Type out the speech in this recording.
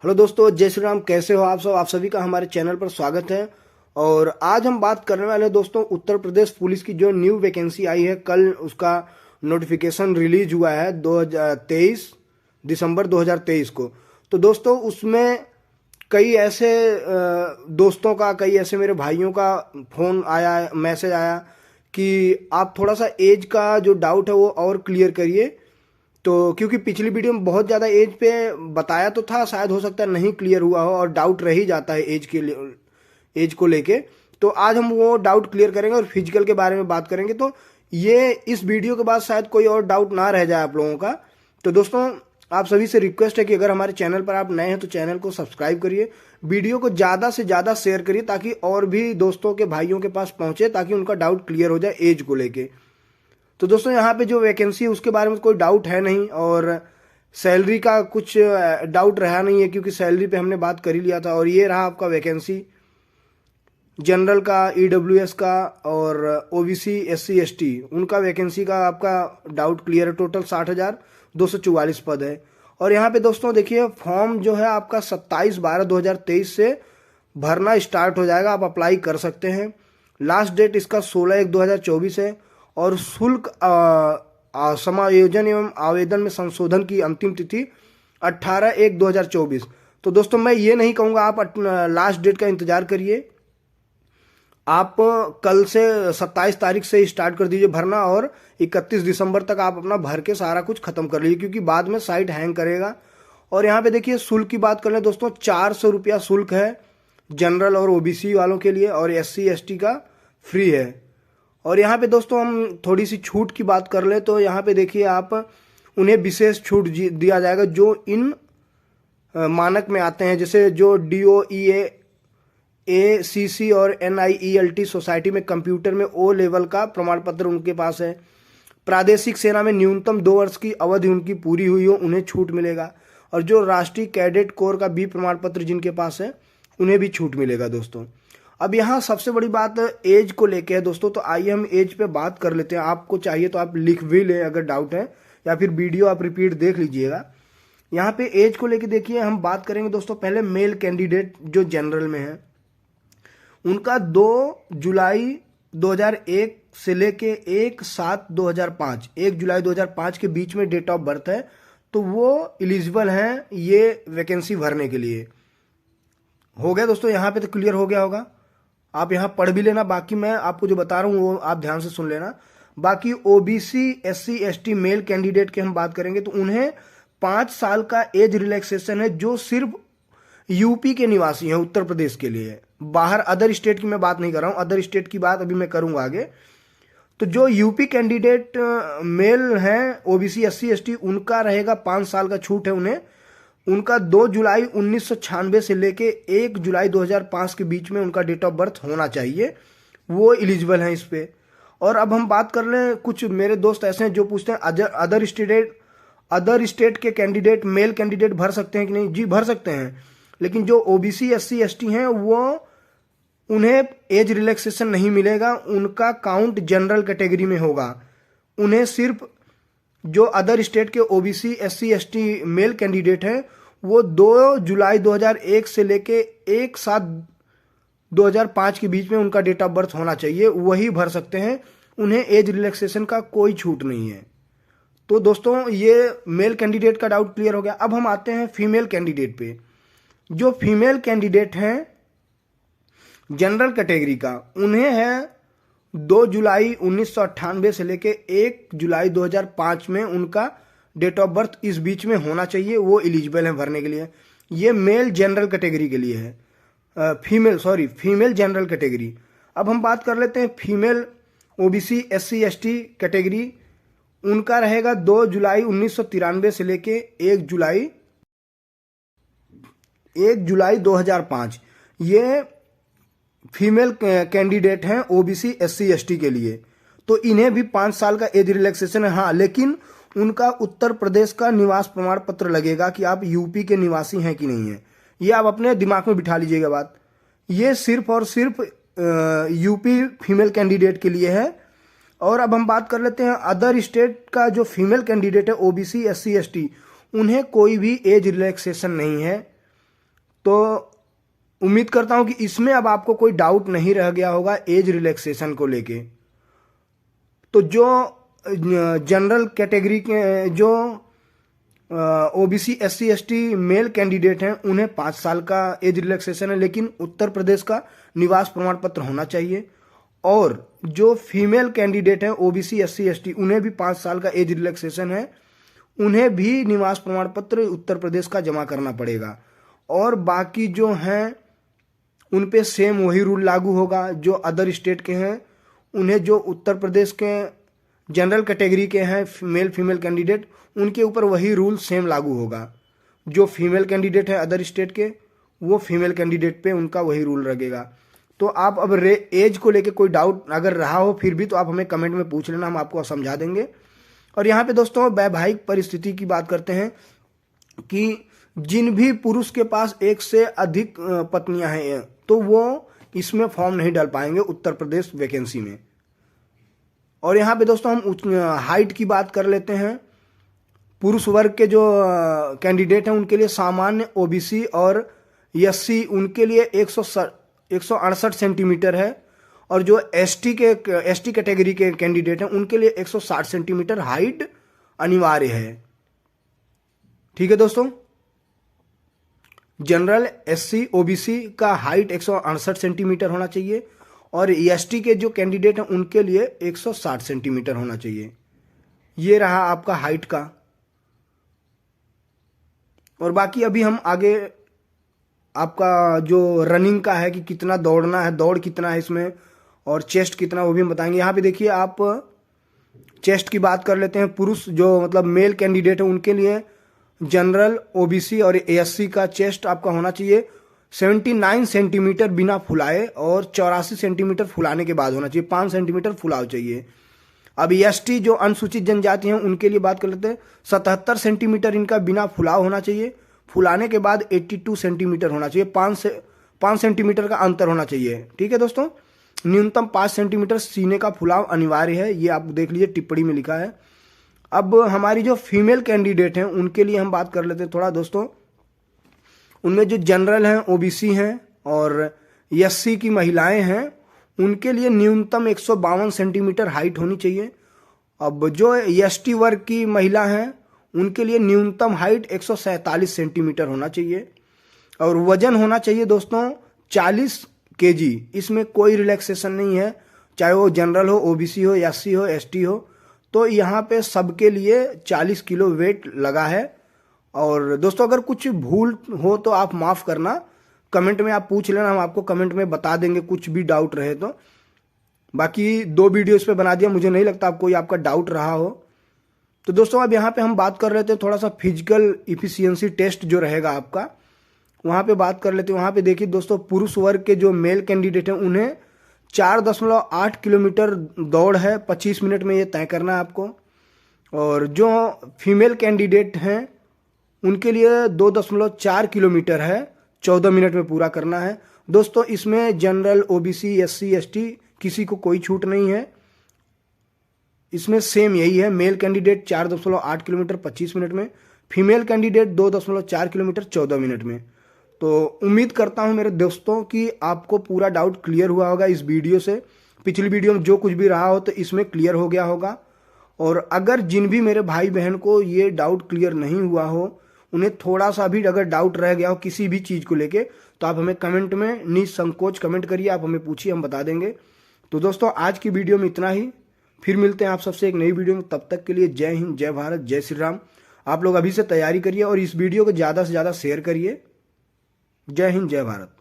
Hello दोस्तों, जय श्री राम। कैसे हो आप सब? आप सभी का हमारे चैनल पर स्वागत है। और आज हम बात करने वाले हैं दोस्तों, उत्तर प्रदेश पुलिस की जो न्यू वैकेंसी आई है, कल उसका नोटिफिकेशन रिलीज हुआ है 2023 दिसंबर 2023 को। तो दोस्तों उसमें कई ऐसे दोस्तों का, कई ऐसे मेरे भाइयों का फ़ोन आया, मैसेज आया कि आप थोड़ा सा एज का जो डाउट है वो और क्लियर करिए। तो क्योंकि पिछली वीडियो में बहुत ज़्यादा एज पे बताया तो था, शायद हो सकता है नहीं क्लियर हुआ हो और डाउट रह ही जाता है एज को लेके। तो आज हम वो डाउट क्लियर करेंगे और फिजिकल के बारे में बात करेंगे। तो ये इस वीडियो के बाद शायद कोई और डाउट ना रह जाए आप लोगों का। तो दोस्तों आप सभी से रिक्वेस्ट है कि अगर हमारे चैनल पर आप नए हैं तो चैनल को सब्सक्राइब करिए, वीडियो को ज़्यादा से ज़्यादा शेयर करिए ताकि और भी दोस्तों के, भाइयों के पास पहुँचे, ताकि उनका डाउट क्लियर हो जाए एज को लेके। तो दोस्तों यहाँ पे जो वैकेंसी है उसके बारे में कोई डाउट है नहीं, और सैलरी का कुछ डाउट रहा नहीं है क्योंकि सैलरी पे हमने बात कर ही लिया था। और ये रहा आपका वैकेंसी जनरल का, ईडब्ल्यूएस का और ओबीसी एससी एसटी, उनका वैकेंसी का आपका डाउट क्लियर है। टोटल 60,244 पद है। और यहाँ पे दोस्तों देखिए, फॉर्म जो है आपका 27/12/2023 से भरना स्टार्ट हो जाएगा, आप अप्लाई कर सकते हैं। लास्ट डेट इसका 16/1/2024 है। और शुल्क समायोजन एवं आवेदन में संशोधन की अंतिम तिथि 18/1/2024। तो दोस्तों मैं ये नहीं कहूँगा आप लास्ट डेट का इंतजार करिए, आप कल से 27 तारीख से स्टार्ट कर दीजिए भरना, और 31 दिसंबर तक आप अपना भर के सारा कुछ खत्म कर लीजिए, क्योंकि बाद में साइट हैंग करेगा। और यहाँ पे देखिए शुल्क की बात कर लें दोस्तों, 400 रुपया शुल्क है जनरल और ओबीसी वालों के लिए, और एससी एसटी का फ्री है। और यहाँ पे दोस्तों हम थोड़ी सी छूट की बात कर ले तो यहाँ पे देखिए आप, उन्हें विशेष छूट दिया जाएगा जो इन मानक में आते हैं, जैसे जो DOEA ACC और NIELT सोसाइटी में कंप्यूटर में O लेवल का प्रमाण पत्र उनके पास है। प्रादेशिक सेना में न्यूनतम 2 वर्ष की अवधि उनकी पूरी हुई हो, उन्हें छूट मिलेगा। और जो राष्ट्रीय कैडेट कोर का B प्रमाण पत्र जिनके पास है, उन्हें भी छूट मिलेगा दोस्तों। अब यहाँ सबसे बड़ी बात एज को लेके है दोस्तों, तो आइए हम एज पे बात कर लेते हैं। आपको चाहिए तो आप लिख भी लें अगर डाउट है, या फिर वीडियो आप रिपीट देख लीजिएगा। यहाँ पे एज को लेके देखिए, हम बात करेंगे दोस्तों पहले मेल कैंडिडेट जो जनरल में है, उनका 2 जुलाई 2001 से लेके 1/7/2005, 1 जुलाई 2005 के बीच में डेट ऑफ बर्थ है, तो वो एलिजिबल हैं ये वैकेंसी भरने के लिए। हो गया दोस्तों, यहाँ पे तो क्लियर हो गया होगा। आप यहाँ पढ़ भी लेना, बाकी मैं आपको जो बता रहा हूँ वो आप ध्यान से सुन लेना। बाकी OBC SC ST male candidate की हम बात करेंगे तो उन्हें 5 साल का एज रिलैक्सेशन है, जो सिर्फ यूपी के निवासी हैं, उत्तर प्रदेश के लिए। बाहर अदर स्टेट की मैं बात नहीं कर रहा हूँ, अदर स्टेट की बात अभी मैं करूँगा आगे। तो जो यूपी कैंडिडेट मेल हैं ओबीसी एससी एसटी, उनका रहेगा 5 साल का छूट है उन्हें। उनका 2 जुलाई 1996 से लेके 1 जुलाई 2005 के बीच में उनका डेट ऑफ बर्थ होना चाहिए, वो एलिजिबल हैं इस पे। और अब हम बात कर लें, कुछ मेरे दोस्त ऐसे हैं जो पूछते हैं अदर स्टेट के कैंडिडेट, मेल कैंडिडेट भर सकते हैं कि नहीं। जी भर सकते हैं, लेकिन जो ओबीसी एससी एसटी हैं वो, उन्हें एज रिलैक्सेशन नहीं मिलेगा, उनका काउंट जनरल कैटेगरी में होगा। उन्हें सिर्फ जो अदर स्टेट के OBC SC ST male candidate हैं, वो 2 जुलाई 2001 से लेके 1/7/2005 के बीच में उनका डेट ऑफ बर्थ होना चाहिए, वही भर सकते हैं। उन्हें एज रिलैक्सेशन का कोई छूट नहीं है। तो दोस्तों ये मेल कैंडिडेट का डाउट क्लियर हो गया। अब हम आते हैं फीमेल कैंडिडेट पे। जो फीमेल कैंडिडेट हैं जनरल कैटेगरी का, उन्हें है 2 जुलाई 1998 से लेके 1 जुलाई 2005 में उनका डेट ऑफ बर्थ इस बीच में होना चाहिए, वो एलिजिबल है भरने के लिए। ये मेल जनरल कैटेगरी के लिए है, फीमेल जनरल कैटेगरी। अब हम बात कर लेते हैं female OBC SC ST category. उनका रहेगा 2 जुलाई 1993 से लेके 1 जुलाई 2005। ये फीमेल कैंडिडेट हैं ओबीसी एससी एसटी के लिए, तो इन्हें भी 5 साल का एज रिलैक्सेशन है। हाँ, लेकिन उनका उत्तर प्रदेश का निवास प्रमाण पत्र लगेगा कि आप यूपी के निवासी हैं कि नहीं है। ये आप अपने दिमाग में बिठा लीजिएगा बात। ये सिर्फ और सिर्फ यूपी फीमेल कैंडिडेट के लिए है। और अब हम बात कर लेते हैं अदर स्टेट का। जो फीमेल कैंडिडेट है ओबीसी एससी एसटी, उन्हें कोई भी एज रिलैक्सेशन नहीं है। तो उम्मीद करता हूं कि इसमें अब आपको कोई डाउट नहीं रह गया होगा एज रिलैक्सेशन को लेके। तो जो जनरल कैटेगरी के जो OBC SC ST male candidate हैं उन्हें 5 साल का एज रिलैक्सेशन है, लेकिन उत्तर प्रदेश का निवास प्रमाण पत्र होना चाहिए। और जो फीमेल कैंडिडेट हैं ओबीसी एससी एसटी उन्हें भी 5 साल का एज रिलैक्सेशन है, उन्हें भी निवास प्रमाण पत्र उत्तर प्रदेश का जमा करना पड़ेगा। और बाकी जो हैं उन पे सेम वही रूल लागू होगा जो अदर स्टेट के हैं। उन्हें जो उत्तर प्रदेश के जनरल कैटेगरी के हैं मेल फीमेल कैंडिडेट उनके ऊपर वही रूल सेम लागू होगा। जो फीमेल कैंडिडेट है अदर स्टेट के वो फीमेल कैंडिडेट पे उनका वही रूल लगेगा। तो आप अब एज को लेके कोई डाउट अगर रहा हो फिर भी तो आप हमें कमेंट में पूछ लेना, हम आपको समझा देंगे। और यहाँ पे दोस्तों वैवाहिक परिस्थिति की बात करते हैं कि जिन भी पुरुष के पास एक से अधिक पत्नियां हैं तो वो इसमें फॉर्म नहीं डाल पाएंगे उत्तर प्रदेश वैकेंसी में। और यहाँ पे दोस्तों हम हाइट की बात कर लेते हैं। पुरुष वर्ग के जो कैंडिडेट हैं उनके लिए सामान्य ओबीसी और एससी उनके लिए 168 सेंटीमीटर है। और जो एसटी कैटेगरी के कैंडिडेट हैं उनके लिए 160 सेंटीमीटर हाइट अनिवार्य है। ठीक है दोस्तों, जनरल एससी ओबीसी का हाइट 168 सेंटीमीटर होना चाहिए और एसटी के जो कैंडिडेट हैं उनके लिए 160 सेंटीमीटर होना चाहिए। ये रहा आपका हाइट का। और बाकी अभी हम आगे आपका जो रनिंग का है कि कितना दौड़ना है, दौड़ कितना है इसमें और चेस्ट कितना वो भी हम बताएंगे। यहाँ पे देखिए आप चेस्ट की बात कर लेते हैं। पुरुष जो मतलब मेल कैंडिडेट है उनके लिए जनरल ओबीसी और एएससी का चेस्ट आपका होना चाहिए 79 सेंटीमीटर बिना फुलाए और 84 सेंटीमीटर फुलाने के बाद होना चाहिए। 5 सेंटीमीटर फुलाव चाहिए। अब एसटी जो अनुसूचित जनजाति हैं उनके लिए बात कर लेते हैं। 77 सेंटीमीटर इनका बिना फुलाव होना चाहिए। फुलाने के बाद 82 सेंटीमीटर होना चाहिए। 5 सेंटीमीटर का अंतर होना चाहिए। ठीक है दोस्तों, न्यूनतम 5 सेंटीमीटर सीने का फुलाव अनिवार्य है। ये आप देख लीजिए टिप्पणी में लिखा है। अब हमारी जो फीमेल कैंडिडेट हैं उनके लिए हम बात कर लेते हैं थोड़ा दोस्तों। उनमें जो जनरल हैं ओबीसी हैं और एससी की महिलाएं हैं उनके लिए न्यूनतम 152 सेंटीमीटर हाइट होनी चाहिए। अब जो एसटी वर्ग की महिला हैं उनके लिए न्यूनतम हाइट 147 सेंटीमीटर होना चाहिए। और वजन होना चाहिए दोस्तों 40 केजी। इसमें कोई रिलैक्सेशन नहीं है, चाहे वो जनरल हो, ओबीसी हो, एससी हो, एसटी हो। तो यहाँ पे सबके लिए 40 किलो वेट लगा है। और दोस्तों अगर कुछ भूल हो तो आप माफ़ करना, कमेंट में आप पूछ लेना, हम आपको कमेंट में बता देंगे कुछ भी डाउट रहे तो। बाकी 2 वीडियो इस पे बना दिया, मुझे नहीं लगता कोई आपका डाउट रहा हो। तो दोस्तों अब यहाँ पे हम बात कर रहे थे थोड़ा सा फिजिकल इफिशियंसी टेस्ट जो रहेगा आपका, वहाँ पे बात कर लेते हैं। वहाँ पे देखिए दोस्तों पुरुष वर्ग के जो मेल कैंडिडेट हैं उन्हें 4.8 किलोमीटर दौड़ है 25 मिनट में, ये तय करना है आपको। और जो फीमेल कैंडिडेट हैं उनके लिए 2.4 किलोमीटर है 14 मिनट में पूरा करना है। दोस्तों इसमें जनरल ओबीसी एससी एसटी किसी को कोई छूट नहीं है, इसमें सेम यही है। मेल कैंडिडेट 4.8 किलोमीटर 25 मिनट में, फीमेल कैंडिडेट 2.4 किलोमीटर 14 मिनट में। तो उम्मीद करता हूं मेरे दोस्तों कि आपको पूरा डाउट क्लियर हुआ होगा इस वीडियो से। पिछली वीडियो में जो कुछ भी रहा हो तो इसमें क्लियर हो गया होगा। और अगर जिन भी मेरे भाई बहन को ये डाउट क्लियर नहीं हुआ हो, उन्हें थोड़ा सा भी अगर डाउट रह गया हो किसी भी चीज़ को लेके, तो आप हमें कमेंट में निसंकोच कमेंट करिए, आप हमें पूछिए, हम बता देंगे। तो दोस्तों आज की वीडियो में इतना ही, फिर मिलते हैं आप सबसे एक नई वीडियो में। तब तक के लिए जय हिंद, जय भारत, जय श्री राम। आप लोग अभी से तैयारी करिए और इस वीडियो को ज़्यादा से ज़्यादा शेयर करिए। जय हिंद, जय भारत।